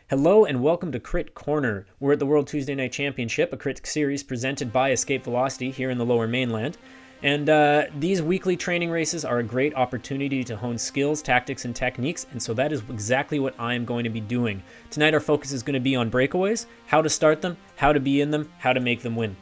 Hello and welcome to Crit Corner. We're at the World Tuesday Night Championship, a crit series presented by Escape Velocity here in the Lower Mainland. And these weekly training races are a great opportunity to hone skills, tactics, and techniques, and so that is exactly what I am going to be doing. Tonight our focus is going to be on breakaways, how to start them, how to be in them, how to make them win.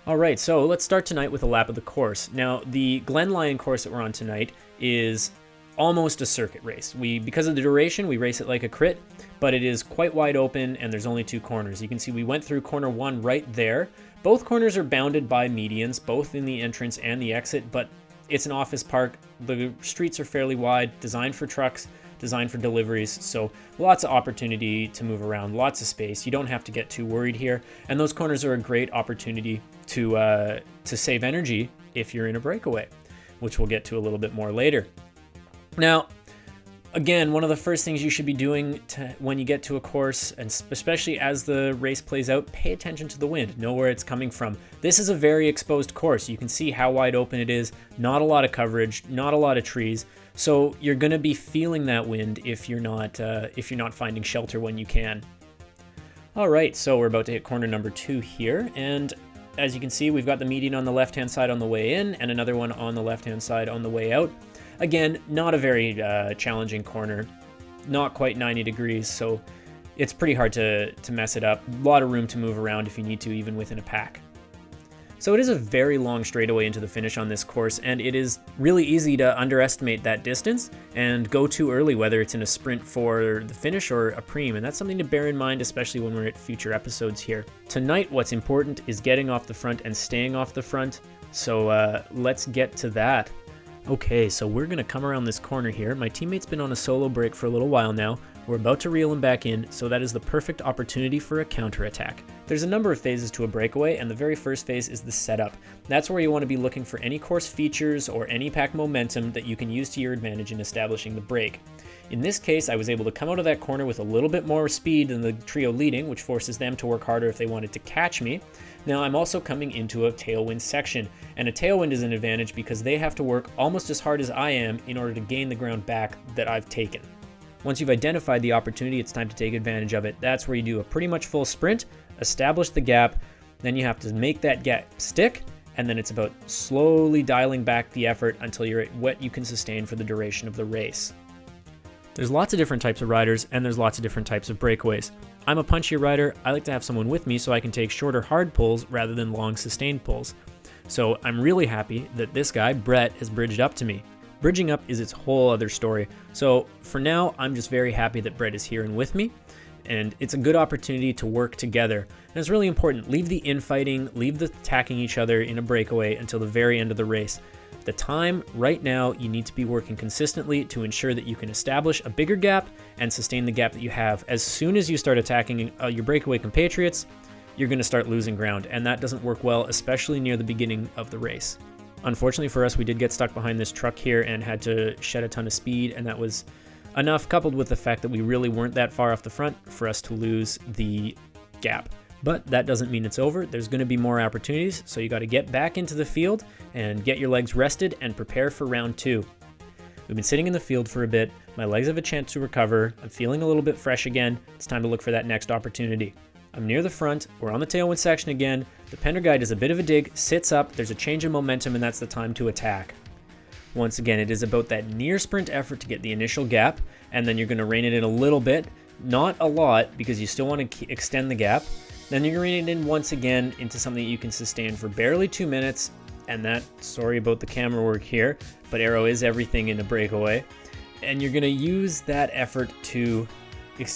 Alright, so let's start tonight with a lap of the course. Now, the Glen Lyon course that we're on tonight is almost a circuit race. Because of the duration, we race it like a crit, but it is quite wide open and there's only two corners. You can see we went through corner one right there. Both corners are bounded by medians, both in the entrance and the exit, but it's an office park. The streets are fairly wide, designed for trucks, designed for deliveries, so lots of opportunity to move around, lots of space. You don't have to get too worried here, and those corners are a great opportunity to save energy if you're in a breakaway, which we'll get to a little bit more later. Now, again, one of the first things you should be doing when you get to a course, and especially as the race plays out, pay attention to the wind. Know where it's coming from. This is a very exposed course. You can see how wide open it is. Not a lot of coverage, not a lot of trees. So you're going to be feeling that wind if you're not finding shelter when you can. All right, so we're about to hit corner number 2 here, and as you can see, we've got the median on the left-hand side on the way in, and another one on the left-hand side on the way out. Again, not a very challenging corner, not quite 90 degrees, so it's pretty hard to mess it up. A lot of room to move around if you need to, even within a pack. So it is a very long straightaway into the finish on this course, and it is really easy to underestimate that distance and go too early, whether it's in a sprint for the finish or a preem, and that's something to bear in mind, especially when we're at future episodes here. Tonight, what's important is getting off the front and staying off the front, so let's get to that. Okay, so we're going to come around this corner here. My teammate's been on a solo break for a little while now. We're about to reel him back in, so that is the perfect opportunity for a counterattack. There's a number of phases to a breakaway, and the very first phase is the setup. That's where you want to be looking for any course features or any pack momentum that you can use to your advantage in establishing the break. In this case, I was able to come out of that corner with a little bit more speed than the trio leading, which forces them to work harder if they wanted to catch me. Now, I'm also coming into a tailwind section, and a tailwind is an advantage because they have to work almost as hard as I am in order to gain the ground back that I've taken. Once you've identified the opportunity, it's time to take advantage of it. That's where you do a pretty much full sprint, establish the gap, then you have to make that gap stick, and then it's about slowly dialing back the effort until you're at what you can sustain for the duration of the race. There's lots of different types of riders, and there's lots of different types of breakaways. I'm a punchier rider. I like to have someone with me so I can take shorter hard pulls rather than long sustained pulls. So I'm really happy that this guy, Brett, has bridged up to me. Bridging up is its whole other story. So for now, I'm just very happy that Brett is here and with me, and it's a good opportunity to work together. And it's really important. Leave the infighting, leave the attacking each other in a breakaway until the very end of the race. The time right now, you need to be working consistently to ensure that you can establish a bigger gap and sustain the gap that you have. As soon as you start attacking your breakaway compatriots, you're going to start losing ground, and that doesn't work well, especially near the beginning of the race. Unfortunately for us, we did get stuck behind this truck here and had to shed a ton of speed, and that was enough, coupled with the fact that we really weren't that far off the front, for us to lose the gap. But that doesn't mean it's over. There's going to be more opportunities, so you got to get back into the field and get your legs rested and prepare for round 2. We've been sitting in the field for a bit. My legs have a chance to recover. I'm feeling a little bit fresh again. It's time to look for that next opportunity. I'm near the front. We're on the tailwind section again. The Pender guy does a bit of a dig, sits up. There's a change in momentum, and that's the time to attack. Once again, it is about that near sprint effort to get the initial gap, and then you're going to rein it in a little bit. Not a lot, because you still want to extend the gap. Then you're going to rein it in once again into something that you can sustain for barely 2 minutes, and that, sorry about the camera work here, but aero is everything in a breakaway. And you're going to use that effort to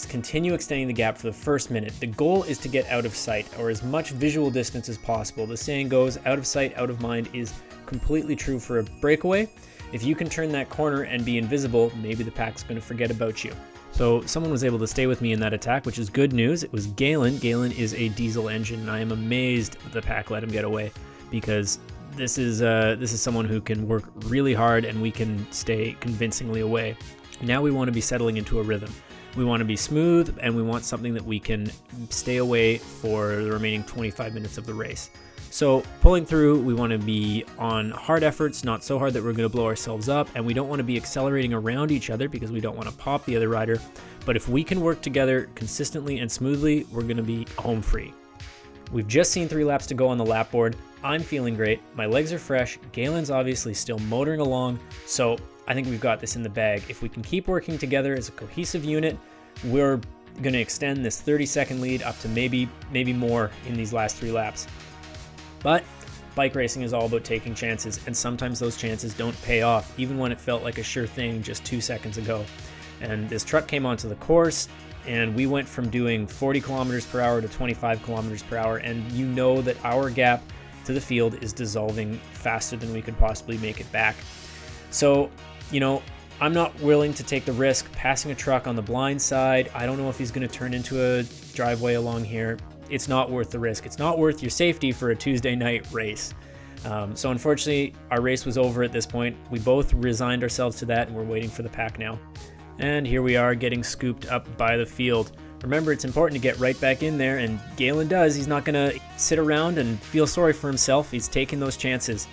continue extending the gap for the first minute. The goal is to get out of sight, or as much visual distance as possible. The saying goes, out of sight, out of mind is completely true for a breakaway. If you can turn that corner and be invisible, maybe the pack's going to forget about you. So someone was able to stay with me in that attack, which is good news. It was Galen. Galen is a diesel engine, and I am amazed the pack let him get away, because this is someone who can work really hard and we can stay convincingly away. Now we want to be settling into a rhythm. We want to be smooth, and we want something that we can stay away for the remaining 25 minutes of the race. So pulling through, we want to be on hard efforts, not so hard that we're going to blow ourselves up, and we don't want to be accelerating around each other because we don't want to pop the other rider, but if we can work together consistently and smoothly, we're going to be home free. We've just seen 3 laps to go on the lap board. I'm feeling great. My legs are fresh. Galen's obviously still motoring along, so I think we've got this in the bag. If we can keep working together as a cohesive unit, we're going to extend this 30-second lead up to maybe more in these last 3 laps. But bike racing is all about taking chances, and sometimes those chances don't pay off, even when it felt like a sure thing just 2 seconds ago. And this truck came onto the course, and we went from doing 40 kilometers per hour to 25 kilometers per hour, and you know that our gap to the field is dissolving faster than we could possibly make it back. So, I'm not willing to take the risk passing a truck on the blind side. I don't know if he's going to turn into a driveway along here. It's not worth the risk. It's not worth your safety for a Tuesday night race. So unfortunately, our race was over at this point. We both resigned ourselves to that, and we're waiting for the pack now. And here we are getting scooped up by the field. Remember, it's important to get right back in there, and Galen does. He's not going to sit around and feel sorry for himself. He's taking those chances.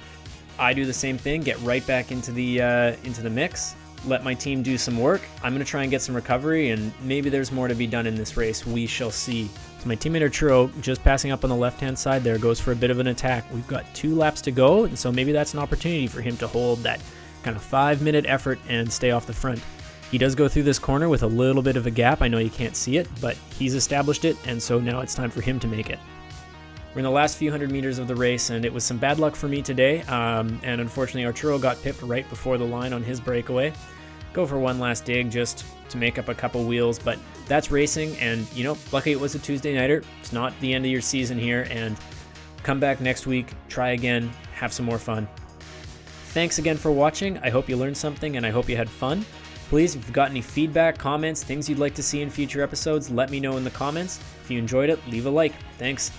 I do the same thing, get right back into the mix, let my team do some work. I'm going to try and get some recovery, and maybe there's more to be done in this race. We shall see. So my teammate Arturo, just passing up on the left-hand side there, goes for a bit of an attack. We've got 2 laps to go, and so maybe that's an opportunity for him to hold that kind of 5-minute effort and stay off the front. He does go through this corner with a little bit of a gap. I know you can't see it, but he's established it, and so now it's time for him to make it. We're in the last few hundred meters of the race, and it was some bad luck for me today, and unfortunately Arturo got pipped right before the line on his breakaway. Go for one last dig just to make up a couple wheels, but that's racing, and luckily it was a Tuesday nighter. It's not the end of your season here, and come back next week, try again, have some more fun. Thanks again for watching. I hope you learned something, and I hope you had fun. Please, if you've got any feedback, comments, things you'd like to see in future episodes, let me know in the comments. If you enjoyed it, leave a like. Thanks.